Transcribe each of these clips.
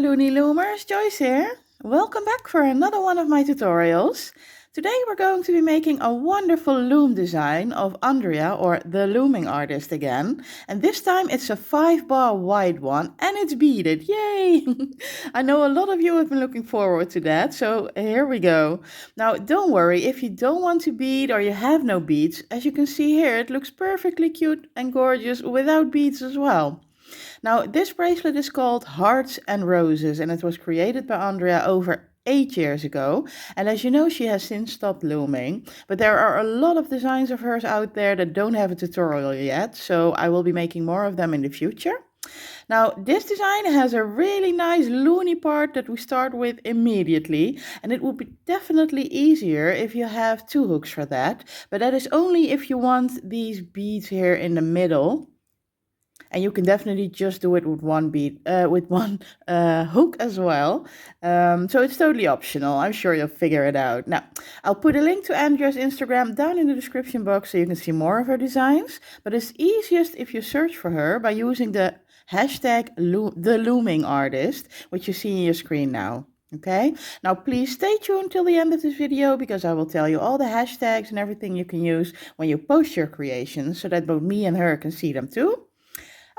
Looney Loomerrrrs, Joyce here. Welcome back for another one of my tutorials. Today we're going to be making a wonderful loom design of Andrea, or the looming artist again. And this time it's a 5-bar wide one and it's beaded. Yay! I know a lot of you have been looking forward to that, so here we go. Now don't worry if you don't want to bead or you have no beads. As you can see here, it looks perfectly cute and gorgeous without beads as well. Now, this bracelet is called Hearts and Roses and it was created by Andrea over 8 years ago. And as you know, she has since stopped looming, but there are a lot of designs of hers out there that don't have a tutorial yet, so I will be making more of them in the future. Now, this design has a really nice loony part that we start with immediately, and it would be definitely easier if you have 2 hooks for that, but that is only if you want these beads here in the middle. And you can definitely just do it with one bead, with one hook as well. So it's totally optional. I'm sure you'll figure it out. Now, I'll put a link to Andrea's Instagram down in the description box so you can see more of her designs. But it's easiest if you search for her by using the hashtag the looming artist, which you see on your screen now. Okay, now please stay tuned till the end of this video because I will tell you all the hashtags and everything you can use when you post your creations so that both me and her can see them too.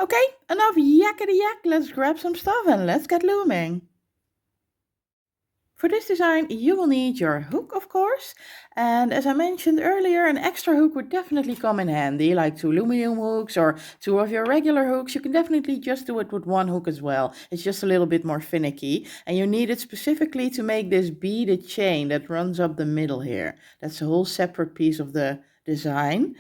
Okay, enough yakety yak, let's grab some stuff and let's get looming. For this design you will need your hook, of course, and as I mentioned earlier, an extra hook would definitely come in handy, like 2 aluminum hooks or 2 of your regular hooks. You can definitely just do it with 1 hook as well. It's just a little bit more finicky, and you need it specifically to make this beaded chain that runs up the middle here. That's a whole separate piece of the design.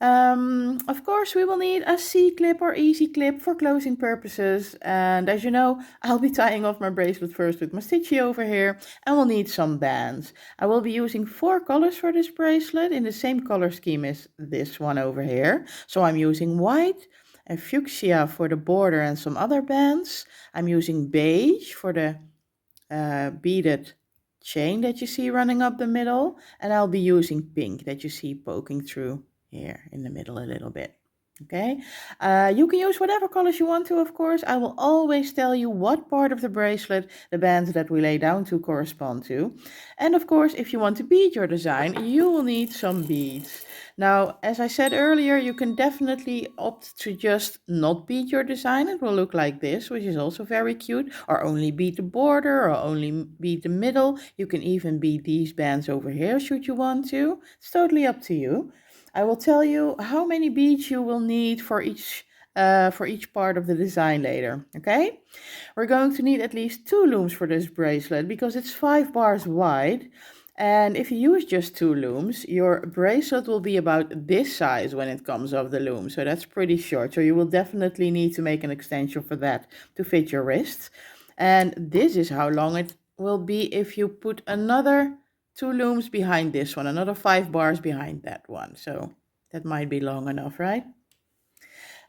Of course, we will need a C-clip or easy clip for closing purposes, and as you know, I'll be tying off my bracelet first with my stitchy over here, and we'll need some bands. I will be using 4 colors for this bracelet in the same color scheme as this one over here. So I'm using white and fuchsia for the border and some other bands. I'm using beige for the beaded chain that you see running up the middle, and I'll be using pink that you see poking through here in the middle a little bit. Okay, you can use whatever colors you want to, of course. I will always tell you what part of the bracelet the bands that we lay down to correspond to. And of course, if you want to bead your design, you will need some beads. Now, as I said earlier, you can definitely opt to just not bead your design. It will look like this, which is also very cute, or only bead the border, or only bead the middle. You can even bead these bands over here should you want to. It's totally up to you. I will tell you how many beads you will need for each part of the design later, okay? We're going to need at least 2 looms for this bracelet because it's 5 bars wide. And if you use just 2 looms, your bracelet will be about this size when it comes off the loom. So that's pretty short. So you will definitely need to make an extension for that to fit your wrists. And this is how long it will be if you put another 2 looms behind this one, another 5 bars behind that one. So that might be long enough, right?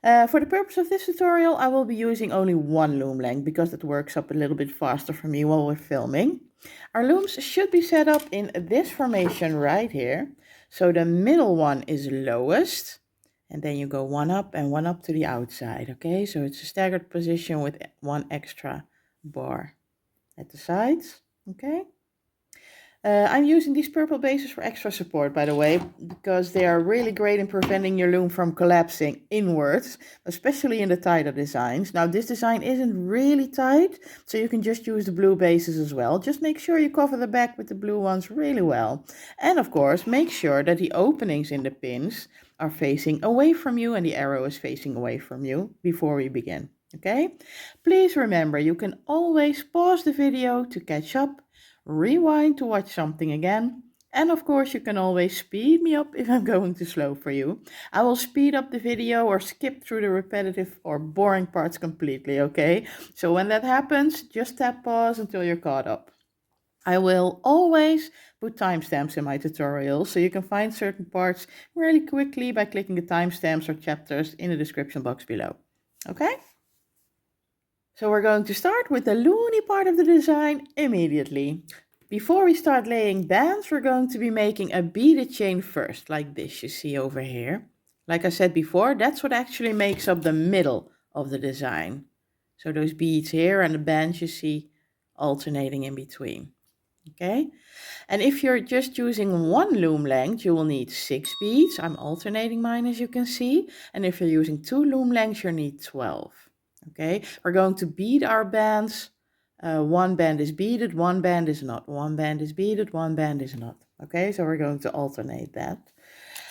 For the purpose of this tutorial, I will be using only 1 loom length because that works up a little bit faster for me while we're filming. Our looms should be set up in this formation right here. So the middle one is lowest, and then you go 1 up and 1 up to the outside, okay? So it's a staggered position with 1 extra bar at the sides, okay? I'm using these purple bases for extra support, by the way, because they are really great in preventing your loom from collapsing inwards, especially in the tighter designs. Now, this design isn't really tight, so you can just use the blue bases as well. Just make sure you cover the back with the blue ones really well. And of course, make sure that the openings in the pins are facing away from you and the arrow is facing away from you before we begin. Okay? Please remember, you can always pause the video to catch up, rewind to watch something again, and of course you can always speed me up if I'm going too slow for you. I will speed up the video or skip through the repetitive or boring parts completely, okay? So when that happens, just tap pause until you're caught up. I will always put timestamps in my tutorials, so you can find certain parts really quickly by clicking the timestamps or chapters in the description box below, okay? So we're going to start with the loony part of the design immediately. Before we start laying bands, we're going to be making a beaded chain first, like this you see over here. Like I said before, that's what actually makes up the middle of the design. So those beads here and the bands you see alternating in between. Okay, and if you're just using one loom length, you will need 6 beads. I'm alternating mine, as you can see. And if you're using 2 loom lengths, you need 12. Okay, we're going to bead our bands. One band is beaded, one band is not. One band is beaded, one band is not. Okay, so we're going to alternate that.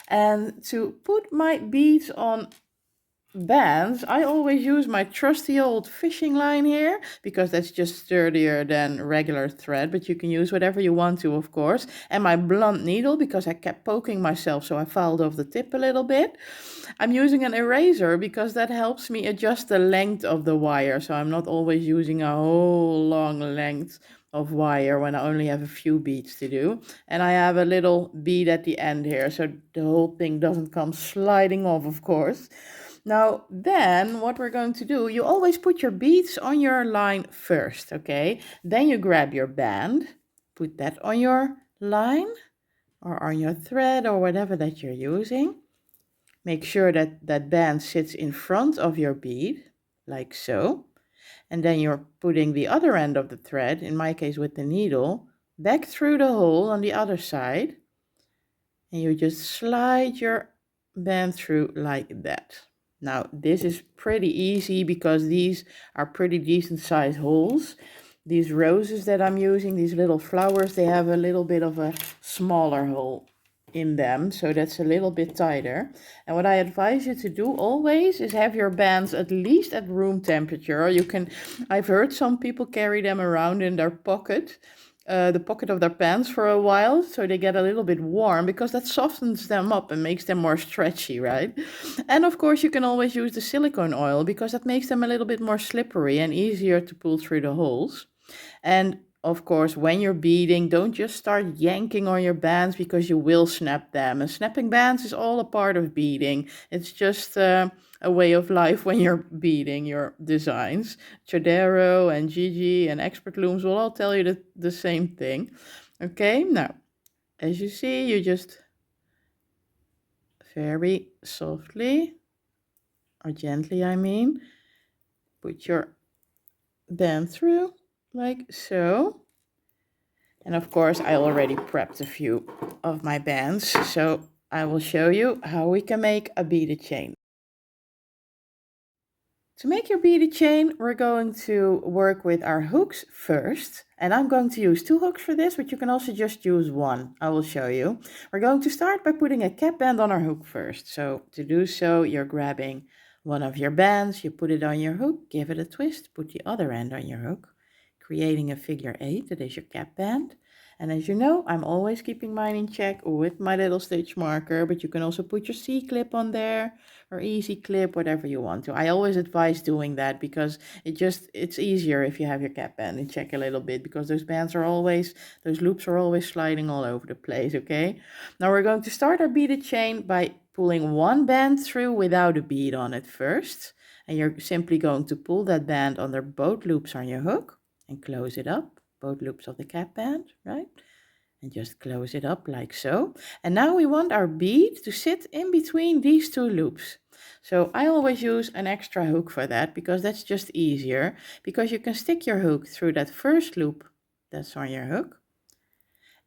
And to put my beads on bands, I always use my trusty old fishing line here because that's just sturdier than regular thread, but you can use whatever you want to, of course. And my blunt needle because I kept poking myself, so I filed off the tip a little bit. I'm using an eraser because that helps me adjust the length of the wire, so I'm not always using a whole long length of wire when I only have a few beads to do. And I have a little bead at the end here, so the whole thing doesn't come sliding off, of course. Now, then what we're going to do, you always put your beads on your line first, okay? Then you grab your band, put that on your line or on your thread or whatever that you're using. Make sure that that band sits in front of your bead, like so. And then you're putting the other end of the thread, in my case with the needle, back through the hole on the other side. And you just slide your band through like that. Now this is pretty easy because these are pretty decent sized holes. These roses that I'm using, these little flowers, they have a little bit of a smaller hole in them, so that's a little bit tighter. And what I advise you to do always is have your bands at least at room temperature. I've heard some people carry them around in their pocket. The pocket of their pants for a while, so they get a little bit warm because that softens them up and makes them more stretchy, right? And of course you can always use the silicone oil because that makes them a little bit more slippery and easier to pull through the holes. And of course, when you're beading, don't just start yanking on your bands because you will snap them. And snapping bands is all a part of beading. It's just a way of life when you're beading your designs. Chodero and Gigi and Expert Looms will all tell you the same thing. Okay, now, as you see, you just very softly, or gently, I mean, put your band through like so. And of course, I already prepped a few of my bands, so I will show you how we can make a beaded chain. To make your beaded chain, we're going to work with our hooks first. And I'm going to use 2 hooks for this, but you can also just use 1. I will show you. We're going to start by putting a cap band on our hook first. So to do so, you're grabbing one of your bands, you put it on your hook, give it a twist, put the other end on your hook, creating a figure 8, that is your cap band. And as you know, I'm always keeping mine in check with my little stitch marker, but you can also put your C-clip on there or easy clip, whatever you want to. I always advise doing that because it's easier if you have your cap band and check a little bit because those loops are always sliding all over the place, okay? Now we're going to start our beaded chain by pulling one band through without a bead on it first. And you're simply going to pull that band under both loops on your hook and close it up, both loops of the cap band, right? And just close it up like so. And now we want our bead to sit in between these 2 loops. So I always use an extra hook for that because that's just easier, because you can stick your hook through that first loop that's on your hook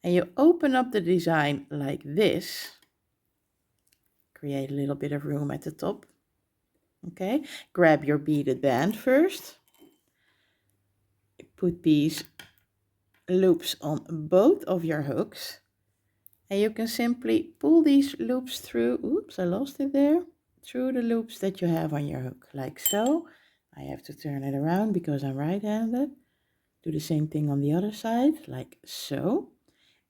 and you open up the design like this. Create a little bit of room at the top. Okay, grab your beaded band first. Put these loops on both of your hooks and you can simply pull these loops through. Oops, I lost it there. Through the loops that you have on your hook, like so. I have to turn it around because I'm right-handed. Do the same thing on the other side, like so.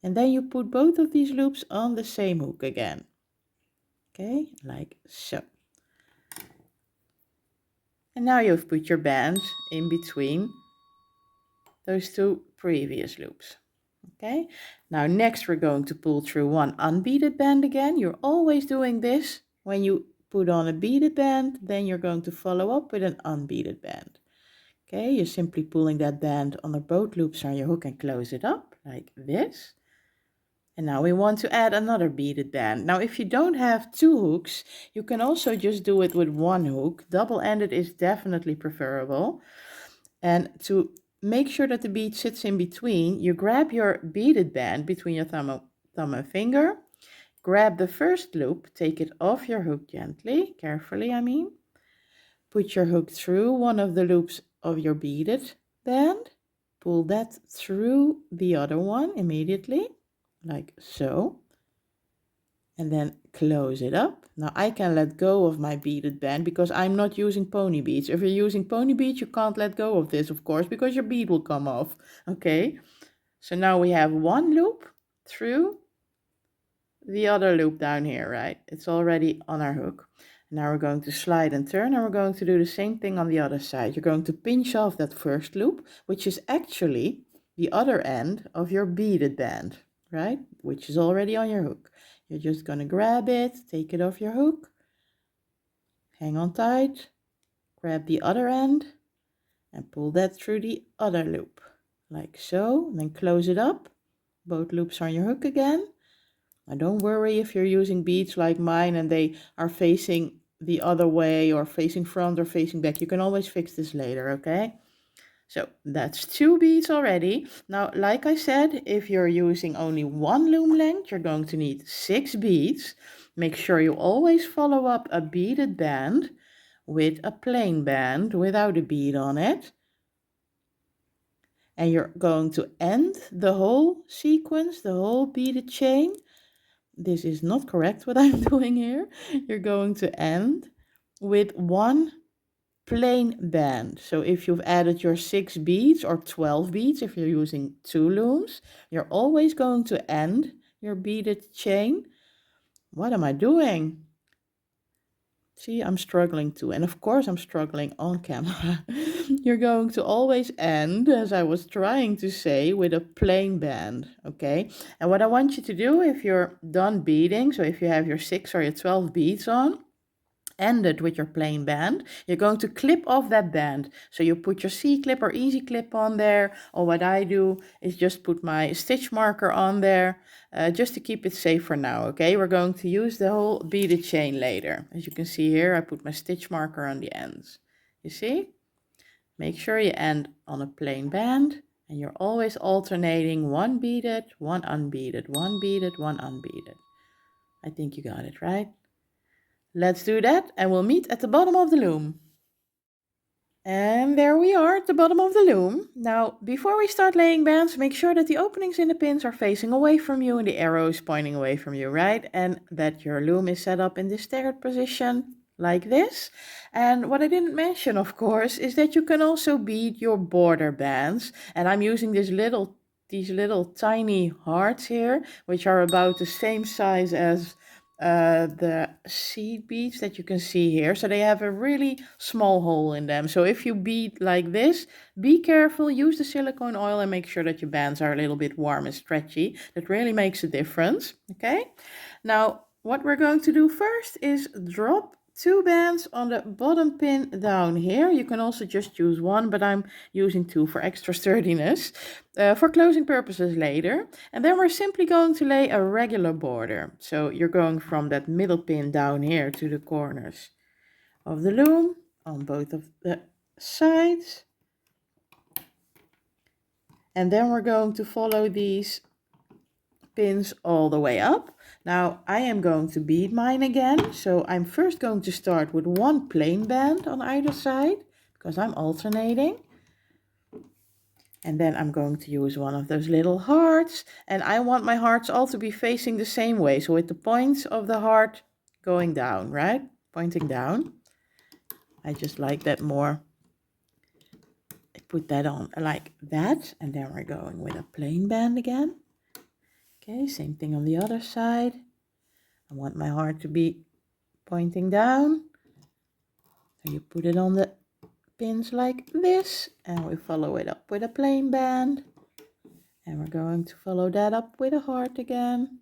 And then you put both of these loops on the same hook again. Okay, like so. And now you've put your band in between those 2 previous loops. Okay, now next we're going to pull through one unbeaded band again. You're always doing this. When you put on a beaded band, then you're going to follow up with an unbeaded band. Okay, you're simply pulling that band under both loops on your hook and close it up like this. And now we want to add another beaded band. Now if you don't have two hooks, you can also just do it with one hook. Double-ended is definitely preferable. And to make sure that the bead sits in between, you grab your beaded band between your thumb and finger, grab the first loop, take it off your hook gently, carefully I mean. Put your hook through one of the loops of your beaded band, pull that through the other one immediately, like so, and then close it up. Now I can let go of my beaded band because I'm not using pony beads. If you're using pony beads, you can't let go of this, of course, because your bead will come off. Okay, so now we have one loop through the other loop down here, right? It's already on our hook. Now we're going to slide and turn, and we're going to do the same thing on the other side. You're going to pinch off that first loop, which is actually the other end of your beaded band, right? Which is already on your hook. You're just going to grab it, take it off your hook, hang on tight, grab the other end, and pull that through the other loop, like so. And then close it up. Both loops are on your hook again. Now don't worry if you're using beads like mine and they are facing the other way or facing front or facing back. You can always fix this later, okay? So that's 2 beads already. Now, like I said, if you're using only one loom length, you're going to need 6 beads. Make sure you always follow up a beaded band with a plain band without a bead on it. And you're going to end the whole sequence, the whole beaded chain. This is not correct what I'm doing here. You're going to end with one plain band. So if you've added your 6 beads or 12 beads, if you're using 2 looms, you're always going to end your beaded chain. What am I doing? See, I'm struggling too. And of course I'm struggling on camera. You're going to always end, as I was trying to say, with a plain band, okay? And what I want you to do if you're done beading, so if you have your 6 or your 12 beads on, end it with your plain band. You're going to clip off that band. So you put your C-clip or easy clip on there, or what I do is just put my stitch marker on there, just to keep it safe for now, okay? We're going to use the whole beaded chain later. As you can see here, I put my stitch marker on the ends. You see? Make sure you end on a plain band, and you're always alternating one beaded, one unbeaded, one beaded, one unbeaded. I think you got it, right? Let's do that, and we'll meet at the bottom of the loom. And there we are at the bottom of the loom. Now, before we start laying bands, make sure that the openings in the pins are facing away from you and the arrow is pointing away from you, right? And that your loom is set up in this staggered position, like this. And what I didn't mention, of course, is that you can also bead your border bands. And I'm using these little tiny hearts here, which are about the same size as the seed beads that you can see here. So they have a really small hole in them. So if you bead like this, be careful, use the silicone oil and make sure that your bands are a little bit warm and stretchy. That really makes a difference, okay? Now, what we're going to do first is drop 2 bands on the bottom pin down here. You can also just use one, but I'm using 2 for extra sturdiness, for closing purposes later. And then we're simply going to lay a regular border. So you're going from that middle pin down here to the corners of the loom on both of the sides. And then we're going to follow these pins all the way up. Now I am going to bead mine again, so I'm first going to start with one plain band on either side because I'm alternating, and then I'm going to use one of those little hearts, and I want my hearts all to be facing the same way, so with the points of the heart going down, right, pointing down. I just like that more. I put that on like that, and then we're going with a plain band again. Okay, same thing on the other side. I want my heart to be pointing down. So you put it on the pins like this, and we follow it up with a plain band. And we're going to follow that up with a heart again.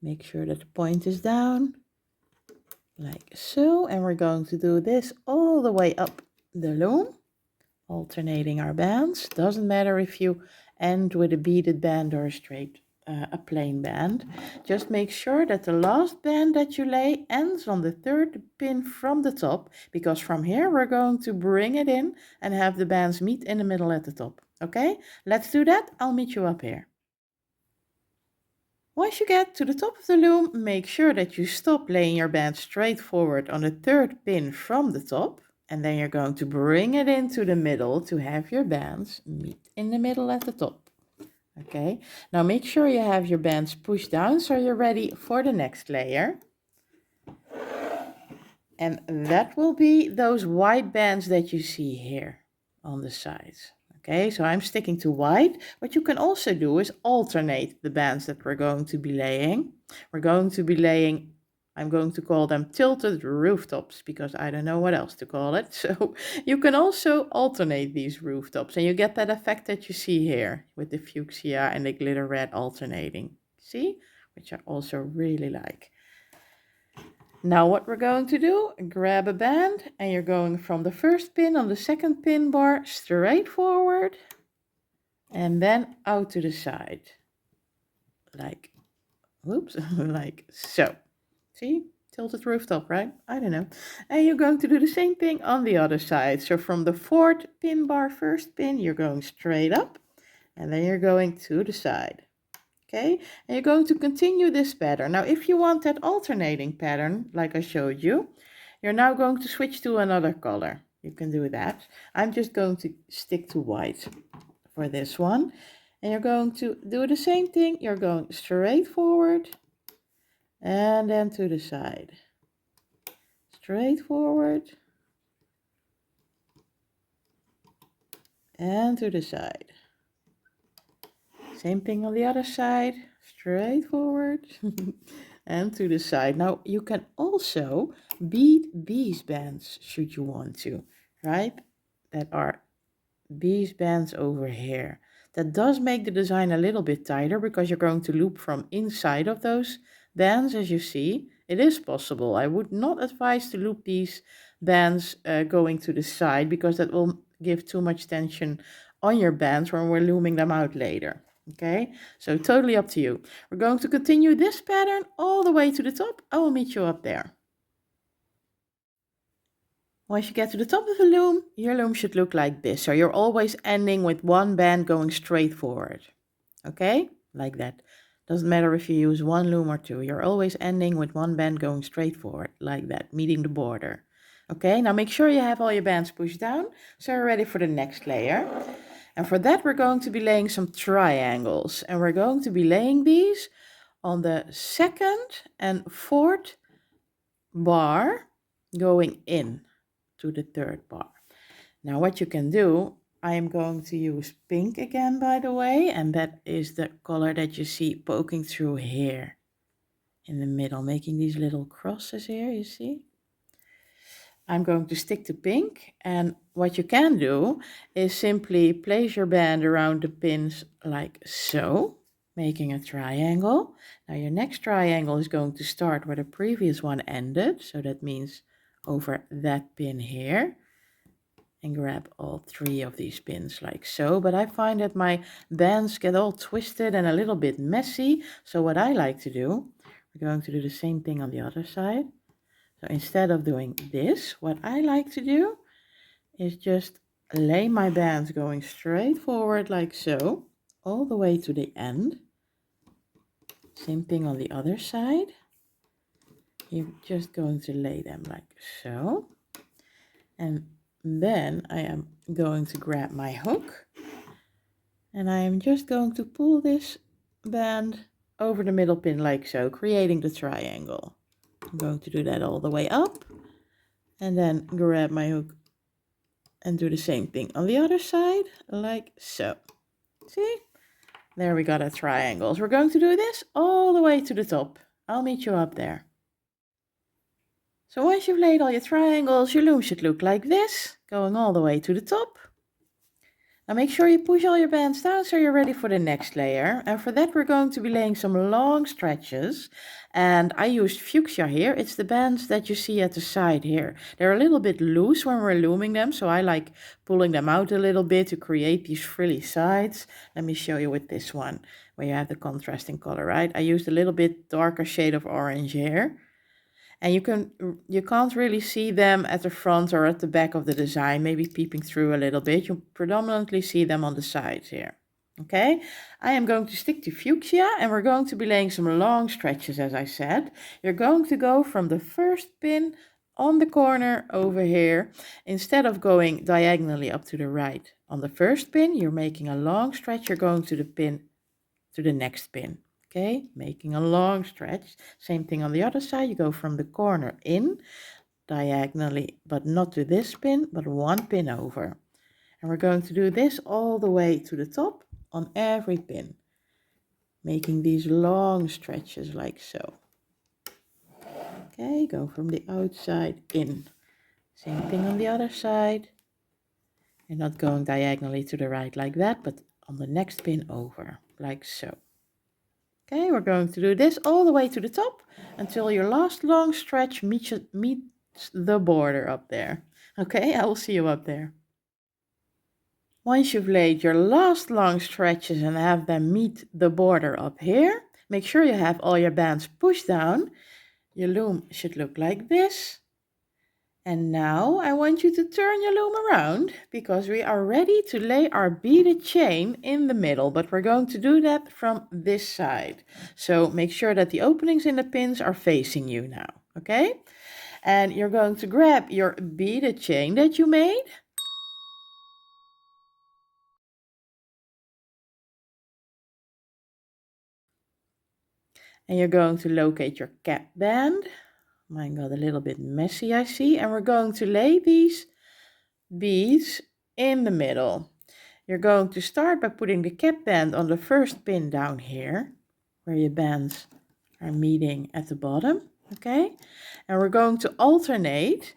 Make sure that the point is down, like so. And we're going to do this all the way up the loom, alternating our bands. Doesn't matter if you end with a beaded band or a straight a plain band. Just make sure that the last band that you lay ends on the third pin from the top, because from here we're going to bring it in and have the bands meet in the middle at the top. Okay, let's do that. I'll meet you up here. Once you get to the top of the loom, make sure that you stop laying your band straight forward on the third pin from the top, and then you're going to bring it into the middle to have your bands meet in the middle at the top. Okay, now make sure you have your bands pushed down so you're ready for the next layer. And that will be those white bands that you see here on the sides. Okay, so I'm sticking to white. What you can also do is alternate the bands that we're going to be laying. We're going to be laying, I'm going to call them tilted rooftops because I don't know what else to call it. So you can also alternate these rooftops and you get that effect that you see here with the fuchsia and the glitter red alternating. See? Which I also really like. Now what we're going to do, grab a band and you're going from the first pin on the second pin bar straight forward and then out to the side. Like, whoops, like so. See, tilted rooftop, right? I don't know. And you're going to do the same thing on the other side. So from the fourth pin bar, first pin, you're going straight up and then you're going to the side. Okay, and you're going to continue this pattern. Now, if you want that alternating pattern, like I showed you, you're now going to switch to another color. You can do that. I'm just going to stick to white for this one. And you're going to do the same thing. You're going straight forward and then to the side. Straight forward and to the side. Same thing on the other side, straight forward and to the side. Now you can also bead these bands should you want to, right? That are these bands over here. That does make the design a little bit tighter because you're going to loop from inside of those bands, as you see. It is possible. I would not advise to loop these bands going to the side because that will give too much tension on your bands when we're looming them out later. Okay, so totally up to you. We're going to continue this pattern all the way to the top. I will meet you up there. Once you get to the top of the loom, your loom should look like this. So you're always ending with one band going straight forward. Okay, like that. Doesn't matter if you use one loom or two. You're always ending with one band going straight forward, like that, meeting the border. Okay, now make sure you have all your bands pushed down, so you're ready for the next layer. And for that, we're going to be laying some triangles. And we're going to be laying these on the second and fourth bar going in to the third bar. Now what you can do, I am going to use pink again, by the way. And that is the color that you see poking through here in the middle, making these little crosses here, you see? I'm going to stick to pink, and what you can do is simply place your band around the pins like so, making a triangle. Now your next triangle is going to start where the previous one ended, so that means over that pin here, and grab all three of these pins like so. But I find that my bands get all twisted and a little bit messy, so what I like to do, we're going to do the same thing on the other side. So instead of doing this, what I like to do is just lay my bands going straight forward like so, all the way to the end. Same thing on the other side. You're just going to lay them like so. And then I am going to grab my hook. And I am just going to pull this band over the middle pin like so, creating the triangle. I'm going to do that all the way up and then grab my hook and do the same thing on the other side like so. See? There we got our triangles. We're going to do this all the way to the top. I'll meet you up there. So once you've laid all your triangles, your loom should look like this, going all the way to the top. Now make sure you push all your bands down so you're ready for the next layer. And for that we're going to be laying some long stretches. And I used fuchsia here. It's the bands that you see at the side here. They're a little bit loose when we're looming them, so I like pulling them out a little bit to create these frilly sides. Let me show you with this one. where you have the contrasting color, right? I used a little bit darker shade of orange here. And you can't really see them at the front or at the back of the design, maybe peeping through a little bit. You predominantly see them on the sides here. Okay, I am going to stick to fuchsia and we're going to be laying some long stretches, as I said. You're going to go from the first pin on the corner over here. Instead of going diagonally up to the right on the first pin, you're making a long stretch. You're going to the pin, to the next pin. Okay, making a long stretch. Same thing on the other side. You go from the corner in diagonally, but not to this pin, but one pin over. And we're going to do this all the way to the top on every pin, making these long stretches like so. Okay, go from the outside in. Same thing on the other side. You're not going diagonally to the right like that, but on the next pin over, like so. Okay, we're going to do this all the way to the top until your last long stretch meets the border up there. Okay, I will see you up there. Once you've laid your last long stretches and have them meet the border up here, make sure you have all your bands pushed down. Your loom should look like this. And now I want you to turn your loom around because we are ready to lay our beaded chain in the middle, but we're going to do that from this side. So make sure that the openings in the pins are facing you now, okay? And you're going to grab your beaded chain that you made. And you're going to locate your cap band. Mine got a little bit messy, I see. And we're going to lay these beads in the middle. You're going to start by putting the cap band on the first pin down here, where your bands are meeting at the bottom, okay? And we're going to alternate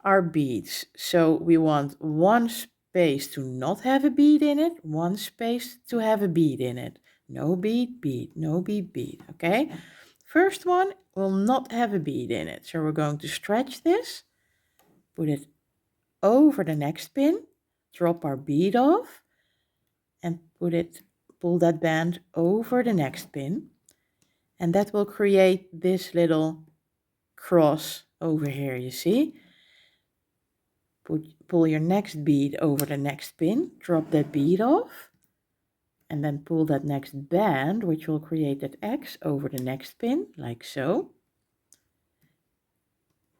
our beads. So we want one space to not have a bead in it, one space to have a bead in it. No bead, bead, no bead, bead, okay? First one will not have a bead in it. So we're going to stretch this, put it over the next pin, drop our bead off, and pull that band over the next pin. And that will create this little cross over here, you see? Pull your next bead over the next pin, drop that bead off, and then pull that next band, which will create that X over the next pin, like so.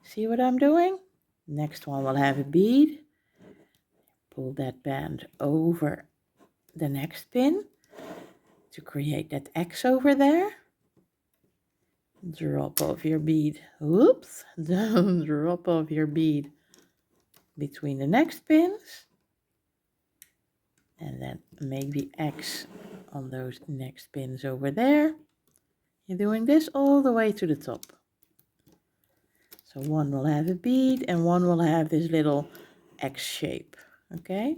See what I'm doing? Next one will have a bead. Pull that band over the next pin to create that X over there. Drop off your bead. Oops, don't drop off your bead between the next pins. And then make the X on those next pins over there. You're doing this all the way to the top. So one will have a bead and one will have this little X shape, okay?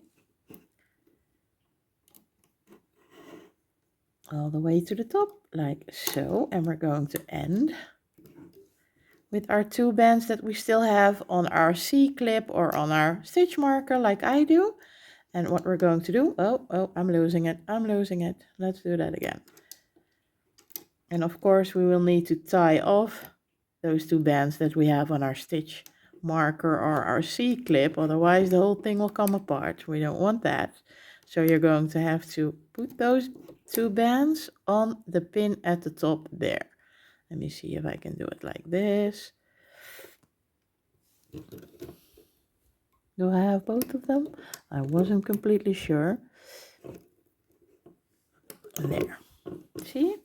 All the way to the top, like so. And we're going to end with our two bands that we still have on our C-clip or on our stitch marker like I do. And what we're going to do, I'm losing it. Let's do that again. And of course we will need to tie off those two bands that we have on our stitch marker or our C-clip, otherwise the whole thing will come apart. We don't want that. So you're going to have to put those two bands on the pin at the top there. Let me see if I can do it like this. Do I have both of them? I wasn't completely sure. There. See?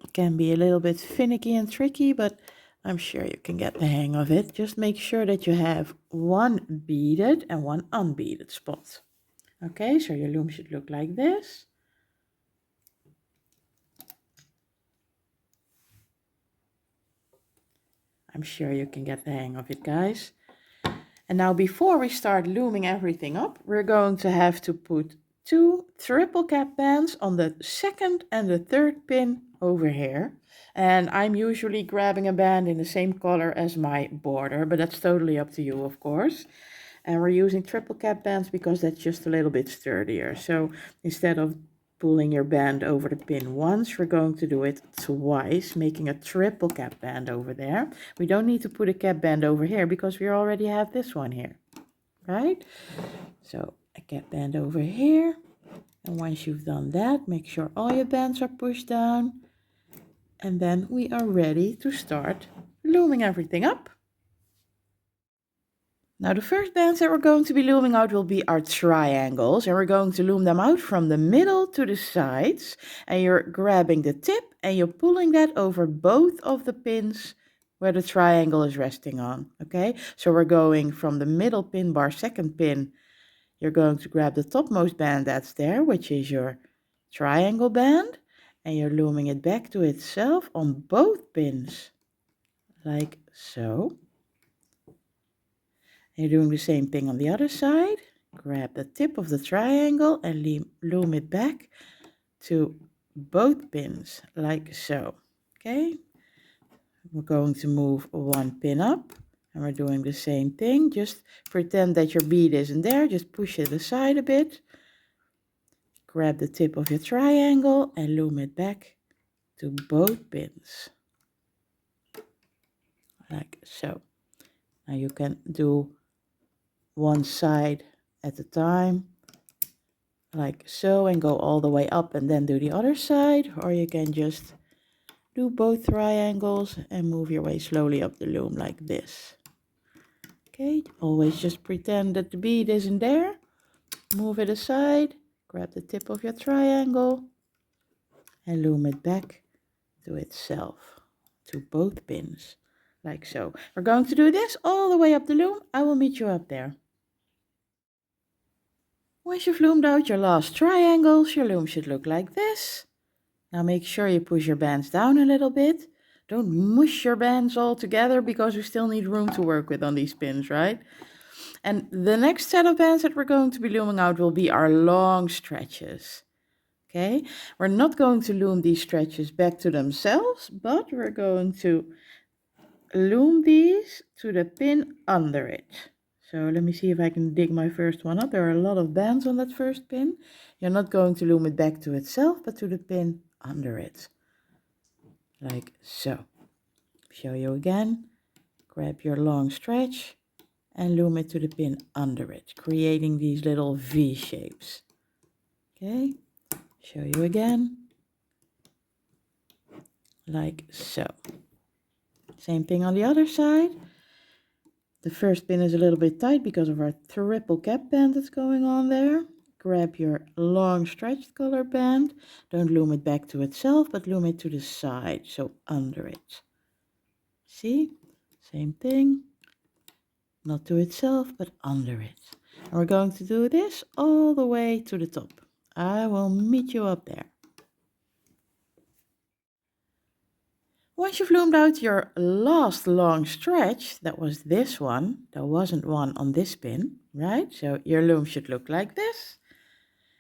It can be a little bit finicky and tricky, but I'm sure you can get the hang of it. Just make sure that you have one beaded and one unbeaded spot. Okay, so your loom should look like this. I'm sure you can get the hang of it, guys. And now before we start looming everything up, we're going to have to put two triple cap bands on the second and the third pin over here. And I'm usually grabbing a band in the same color as my border, but that's totally up to you, of course. And we're using triple cap bands because that's just a little bit sturdier. So instead of pulling your band over the pin once, we're going to do it twice, making a triple cap band over there. We don't need to put a cap band over here because we already have this one here, right? So a cap band over here. And once you've done that, make sure all your bands are pushed down. And then we are ready to start looming everything up. Now the first bands that we're going to be looming out will be our triangles, and we're going to loom them out from the middle to the sides, and you're grabbing the tip and you're pulling that over both of the pins where the triangle is resting on, okay? So we're going from the middle pin bar, second pin, you're going to grab the topmost band that's there, which is your triangle band, and you're looming it back to itself on both pins, like so. And you're doing the same thing on the other side. Grab the tip of the triangle and loom it back to both pins, like so. Okay, we're going to move one pin up and we're doing the same thing. Just pretend that your bead isn't there, just push it aside a bit. Grab the tip of your triangle and loom it back to both pins, like so. Now you can do one side at a time, like so, and go all the way up and then do the other side, or you can just do both triangles and move your way slowly up the loom like this. Okay, always just pretend that the bead isn't there, move it aside, grab the tip of your triangle and loom it back to itself, to both pins, like so. We're going to do this all the way up the loom. I will meet you up there. Once you've loomed out your last triangles, your loom should look like this. Now make sure you push your bands down a little bit. Don't mush your bands all together because we still need room to work with on these pins, right? And the next set of bands that we're going to be looming out will be our long stretches. Okay, we're not going to loom these stretches back to themselves, but we're going to loom these to the pin under it. So let me see if I can dig my first one up. There are a lot of bands on that first pin. You're not going to loom it back to itself, but to the pin under it, like so. Show you again. Grab your long stretch and loom it to the pin under it, creating these little V shapes. Okay, show you again, like so. Same thing on the other side. The first pin is a little bit tight because of our triple cap band that's going on there. Grab your long stretched color band. Don't loom it back to itself, but loom it to the side, so under it. See? Same thing. Not to itself, but under it. And we're going to do this all the way to the top. I will meet you up there. Once you've loomed out your last long stretch, that was this one, there wasn't one on this pin, right? So your loom should look like this.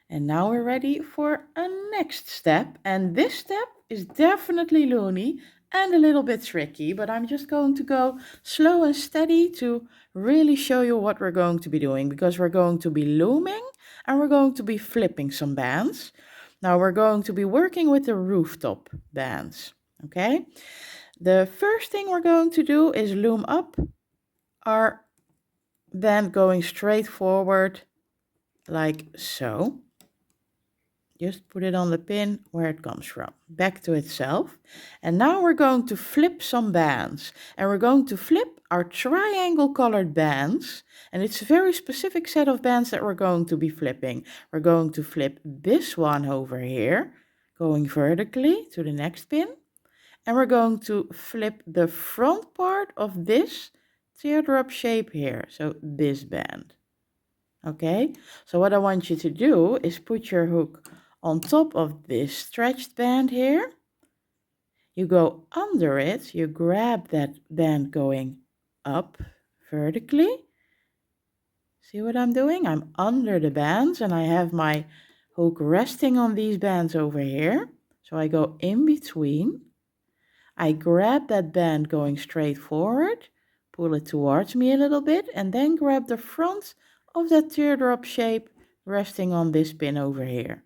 And now we're ready for a next step. And this step is definitely loony and a little bit tricky, but I'm just going to go slow and steady to really show you what we're going to be doing, because we're going to be looming and we're going to be flipping some bands. Now we're going to be working with the rooftop bands. Okay, the first thing we're going to do is loom up our band going straight forward like so. Just put it on the pin where it comes from, back to itself. And now we're going to flip some bands, and we're going to flip our triangle colored bands, and it's a very specific set of bands that we're going to be flipping. We're going to flip this one over here, going vertically to the next pin. And we're going to flip the front part of this teardrop shape here, so this band. Okay, so what I want you to do is put your hook on top of this stretched band here. You go under it, you grab that band going up vertically. See what I'm doing? I'm under the bands and I have my hook resting on these bands over here. So I go in between. I grab that band going straight forward, pull it towards me a little bit, and then grab the front of that teardrop shape resting on this pin over here.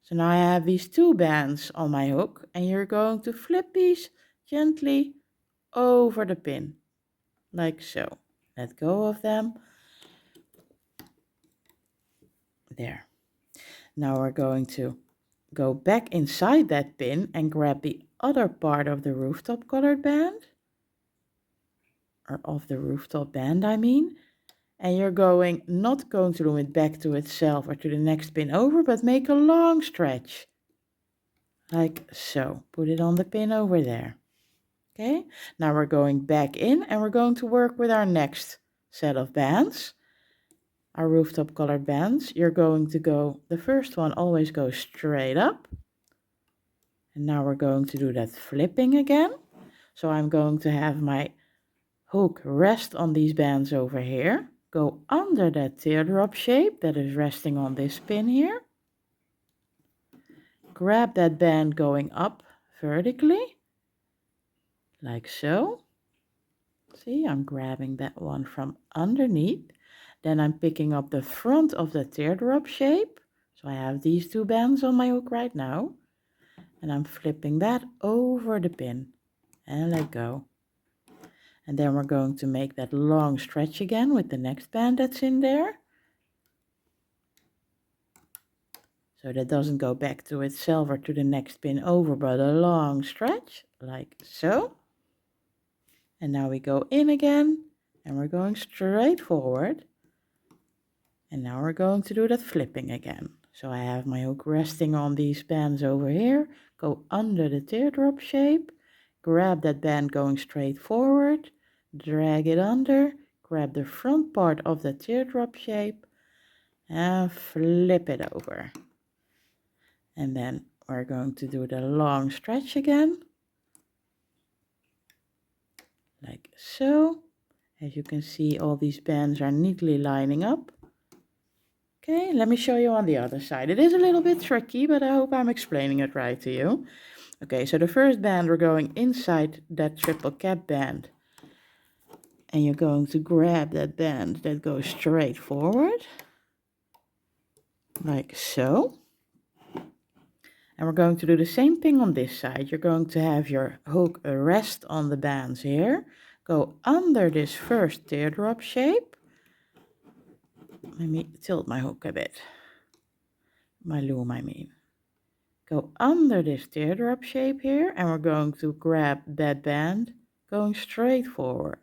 So now I have these two bands on my hook, and you're going to flip these gently over the pin, like so. Let go of them. There. Now we're going to go back inside that pin and grab the other part of the rooftop colored band, or of the rooftop band I mean, and you're not going to loom it back to itself or to the next pin over, but make a long stretch, like so. Put it on the pin over there. Okay, now we're going back in and we're going to work with our next set of bands, our rooftop colored bands. You're going to go, the first one always goes straight up. And now we're going to do that flipping again. So I'm going to have my hook rest on these bands over here, go under that teardrop shape that is resting on this pin here. Grab that band going up vertically, like so. See, I'm grabbing that one from underneath. Then I'm picking up the front of the teardrop shape. So I have these two bands on my hook right now. And I'm flipping that over the pin and let go. And then we're going to make that long stretch again with the next band that's in there. So that doesn't go back to itself or to the next pin over, but a long stretch, like so. And now we go in again, and we're going straight forward. And now we're going to do that flipping again. So I have my hook resting on these bands over here, go under the teardrop shape, grab that band going straight forward, drag it under, grab the front part of the teardrop shape, and flip it over. And then we're going to do the long stretch again, like so. As you can see, all these bands are neatly lining up. Okay, let me show you on the other side. It is a little bit tricky, but I hope I'm explaining it right to you. Okay, so the first band, we're going inside that triple cap band. And you're going to grab that band that goes straight forward, like so. And we're going to do the same thing on this side. You're going to have your hook rest on the bands here. Go under this first teardrop shape. Let me tilt my hook a bit. My loom, I mean. Go under this teardrop shape here, and we're going to grab that band going straight forward.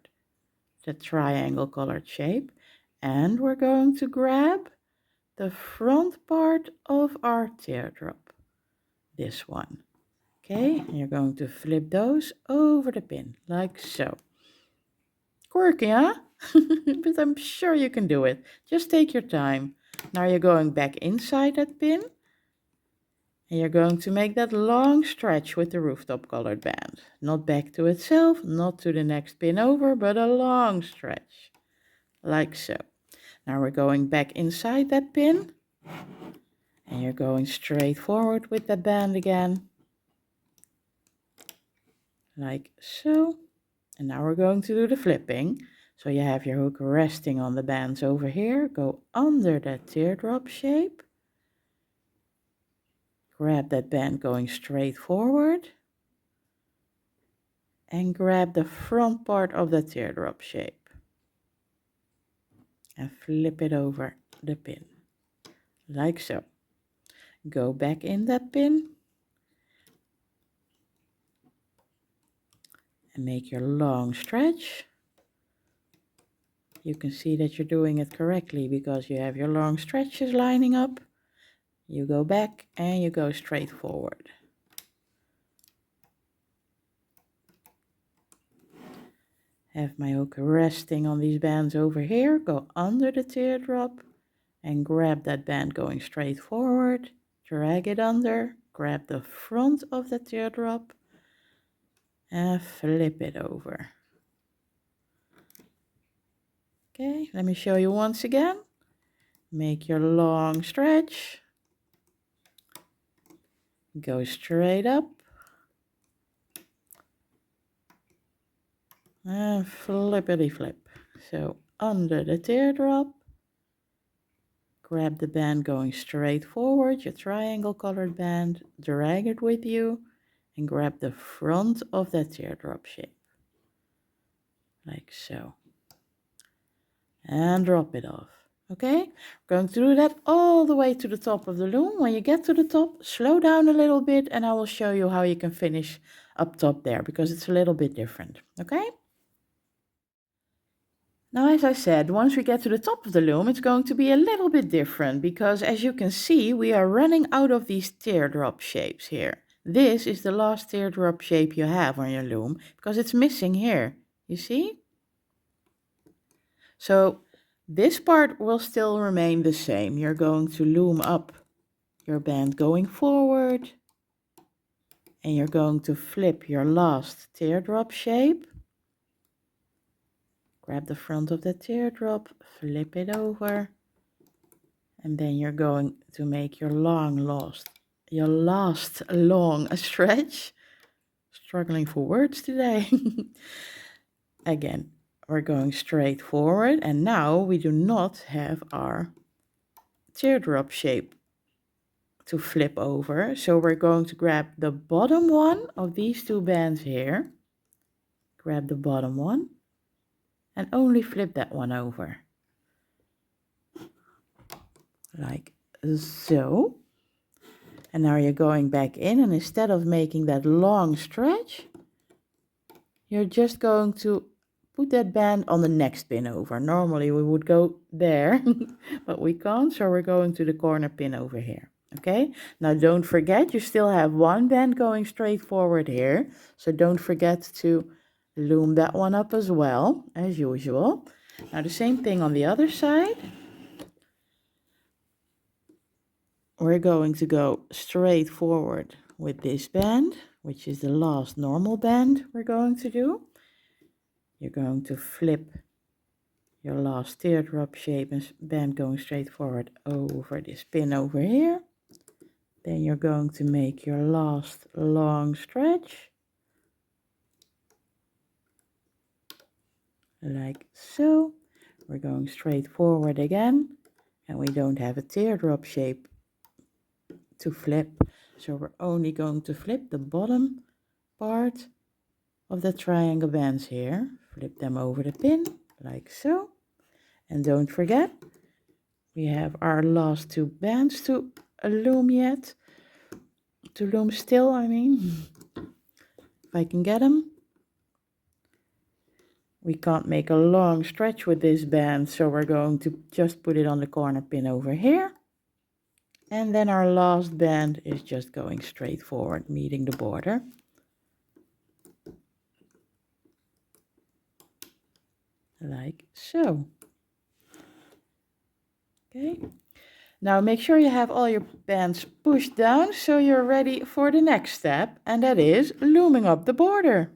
The triangle colored shape. And we're going to grab the front part of our teardrop. This one. Okay, and you're going to flip those over the pin, like so. Quirky, huh? But I'm sure you can do it. Just take your time. Now you're going back inside that pin. And you're going to make that long stretch with the rooftop colored band. Not back to itself, not to the next pin over, but a long stretch. Like so. Now we're going back inside that pin. And you're going straight forward with that band again. Like so. And now we're going to do the flipping. So you have your hook resting on the bands over here. Go under that teardrop shape. Grab that band going straight forward. And grab the front part of the teardrop shape. And flip it over the pin. Like so. Go back in that pin. And make your long stretch. You can see that you're doing it correctly because you have your long stretches lining up. You go back and you go straight forward. Have my hook resting on these bands over here. Go under the teardrop and grab that band going straight forward. Drag it under. Grab the front of the teardrop and flip it over. Okay, let me show you once again. Make your long stretch. Go straight up. and flippity flip. So under the teardrop, grab the band going straight forward, your triangle colored band, drag it with you, and grab the front of that teardrop shape, like so. And drop it off. Okay, going to do that all the way to the top of the loom. When you get to the top, slow down a little bit and I will show you how you can finish up top there because it's a little bit different. Okay. Now, as I said, once we get to the top of the loom, it's going to be a little bit different because as you can see, we are running out of these teardrop shapes here. This is the last teardrop shape you have on your loom because it's missing here. You see? So this part will still remain the same. You're going to loom up your band going forward and you're going to flip your last teardrop shape. Grab the front of the teardrop, flip it over, and then you're going to make your last long stretch. Struggling for words today. Again, we're going straight forward and now we do not have our teardrop shape to flip over. So we're going to grab the bottom one of these two bands here. Grab the bottom one and only flip that one over. Like so. And now you're going back in and instead of making that long stretch, you're just going to put that band on the next pin over. Normally we would go there, but we can't, so we're going to the corner pin over here. Okay, now don't forget you still have one band going straight forward here, so don't forget to loom that one up as well, as usual. Now the same thing on the other side. We're going to go straight forward with this band, which is the last normal band we're going to do. You're going to flip your last teardrop shape and band going straight forward over this pin over here. Then you're going to make your last long stretch. Like so. We're going straight forward again. And we don't have a teardrop shape to flip. So we're only going to flip the bottom part of the triangle bands here. Flip them over the pin, like so. And don't forget, we have our last two bands to loom yet. To loom still, I mean. If I can get them. We can't make a long stretch with this band, so we're going to just put it on the corner pin over here. And then our last band is just going straight forward, meeting the border. Like so. Okay. Now make sure you have all your bands pushed down so you're ready for the next step, and that is looming up the border.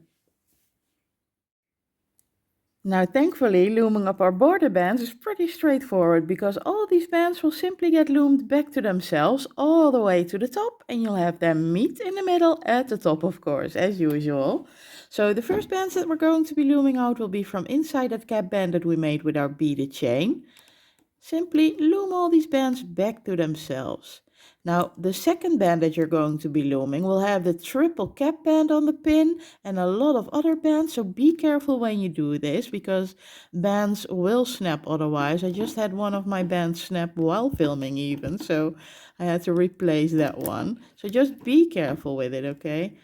Now thankfully looming up our border bands is pretty straightforward because all these bands will simply get loomed back to themselves all the way to the top and you'll have them meet in the middle at the top, of course, as usual. So the first bands that we're going to be looming out will be from inside that cap band that we made with our beaded chain. Simply loom all these bands back to themselves. Now, the second band that you're going to be looming will have the triple cap band on the pin and a lot of other bands, so be careful when you do this because bands will snap otherwise. I just had one of my bands snap while filming even, so I had to replace that one. So just be careful with it, okay?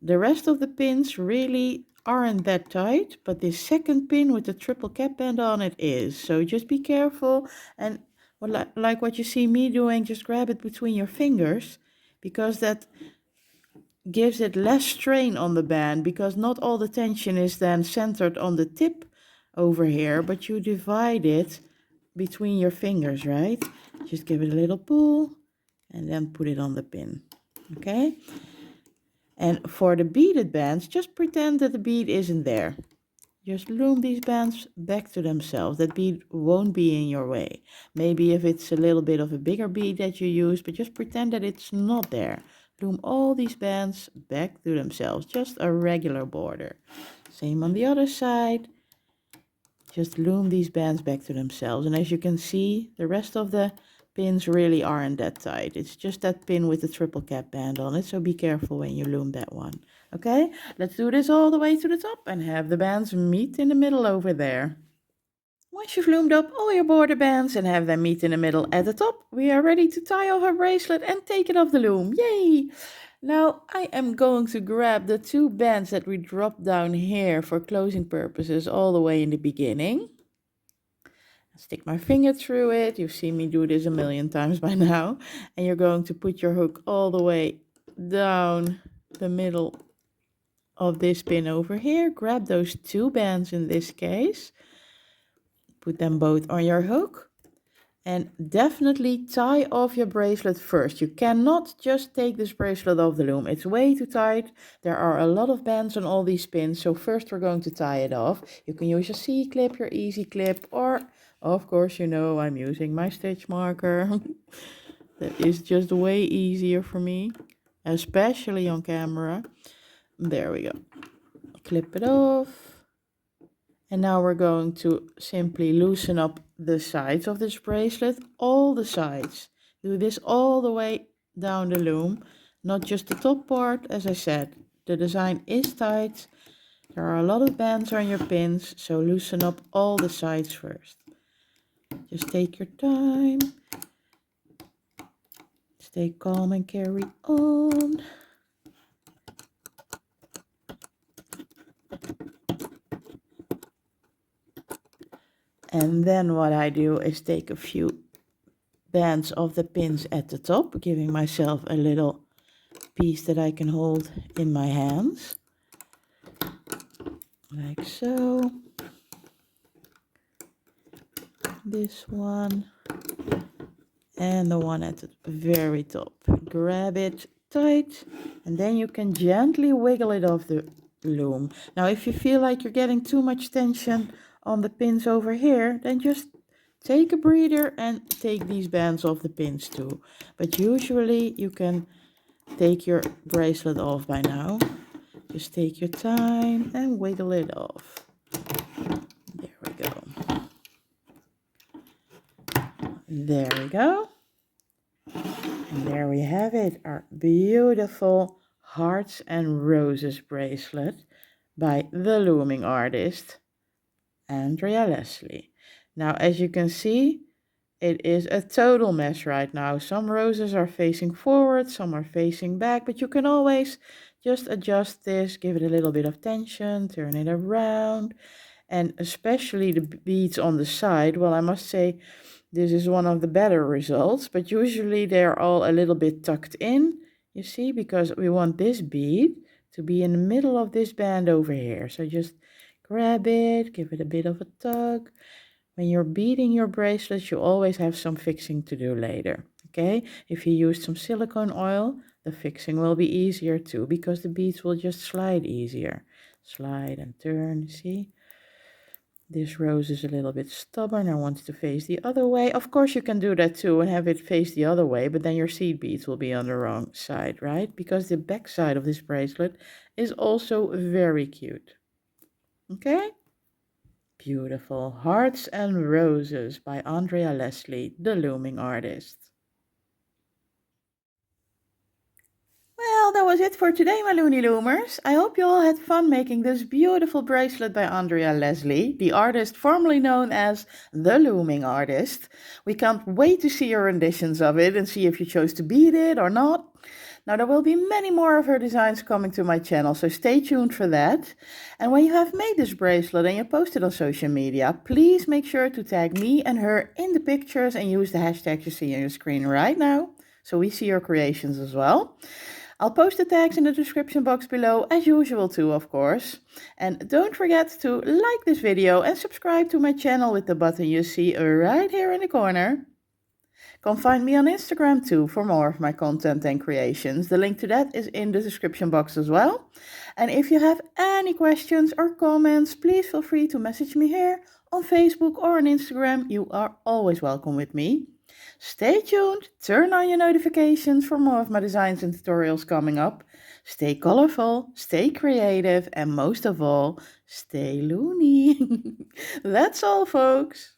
The rest of the pins really aren't that tight, but this second pin with the triple cap band on it is. So just be careful and like what you see me doing, just grab it between your fingers because that gives it less strain on the band because not all the tension is then centered on the tip over here, but you divide it between your fingers, right? Just give it a little pull and then put it on the pin, okay? And for the beaded bands, just pretend that the bead isn't there. Just loom these bands back to themselves. That bead won't be in your way. Maybe if it's a little bit of a bigger bead that you use, but just pretend that it's not there. Loom all these bands back to themselves. Just a regular border. Same on the other side. Just loom these bands back to themselves. And as you can see, the rest of the pins really aren't that tight. It's just that pin with the triple cap band on it, so be careful when you loom that one. Okay, let's do this all the way to the top and have the bands meet in the middle over there. Once you've loomed up all your border bands and have them meet in the middle at the top, we are ready to tie off our bracelet and take it off the loom. Yay! Now I am going to grab the 2 bands that we dropped down here for closing purposes all the way in the beginning. Stick my finger through it. You've seen me do this a million times by now. And you're going to put your hook all the way down the middle of this pin over here. Grab those 2 bands in this case. Put them both on your hook. And definitely tie off your bracelet first. You cannot just take this bracelet off the loom. It's way too tight. There are a lot of bands on all these pins. So first we're going to tie it off. You can use your C-clip, your easy clip, or of course you know I'm using my stitch marker. That is just way easier for me, especially on camera. There we go. Clip it off. And now we're going to simply loosen up the sides of this bracelet, all the sides. Do this all the way down the loom, not just the top part. As I said, the design is tight. There are a lot of bands on your pins, so loosen up all the sides first. Just take your time. Stay calm and carry on. And then what I do is take a few bands of the pins at the top, giving myself a little piece that I can hold in my hands. Like so. This one. And the one at the very top. Grab it tight, and then you can gently wiggle it off the loom. Now if you feel like you're getting too much tension on the pins over here, then just take a breather and take these bands off the pins too. But usually you can take your bracelet off by now. Just take your time and wiggle it off. There we go. There we go. And there we have it, our beautiful Hearts and Roses bracelet by the looming artist, Andrea Leslie. Now, as you can see, it is a total mess right now. Some roses are facing forward, some are facing back, but you can always just adjust this, give it a little bit of tension, turn it around, and especially the beads on the side. Well, I must say, this is one of the better results, but usually they're all a little bit tucked in, you see, because we want this bead to be in the middle of this band over here. So just grab it, give it a bit of a tug. When you're beading your bracelets, you always have some fixing to do later, okay? If you use some silicone oil, the fixing will be easier too, because the beads will just slide easier. Slide and turn, see? This rose is a little bit stubborn and wants to face the other way. Of course you can do that too and have it face the other way, but then your seed beads will be on the wrong side, right? Because the back side of this bracelet is also very cute. Okay? Beautiful. Hearts and Roses by Andrea Leslie, the looming artist. Well, that was it for today, my Looney Loomers. I hope you all had fun making this beautiful bracelet by Andrea Leslie, the artist formerly known as the Looming Artist. We can't wait to see your renditions of it and see if you chose to bead it or not. Now, there will be many more of her designs coming to my channel, so stay tuned for that. And when you have made this bracelet and you post it on social media, please make sure to tag me and her in the pictures and use the hashtag you see on your screen right now, so we see your creations as well. I'll post the tags in the description box below as usual too, of course. And don't forget to like this video and subscribe to my channel with the button you see right here in the corner. Come find me on Instagram too for more of my content and creations. The link to that is in the description box as well. And if you have any questions or comments, please feel free to message me here on Facebook or on Instagram. You are always welcome with me. Stay tuned, turn on your notifications for more of my designs and tutorials coming up. Stay colorful, stay creative, and most of all, stay loony. That's all, folks.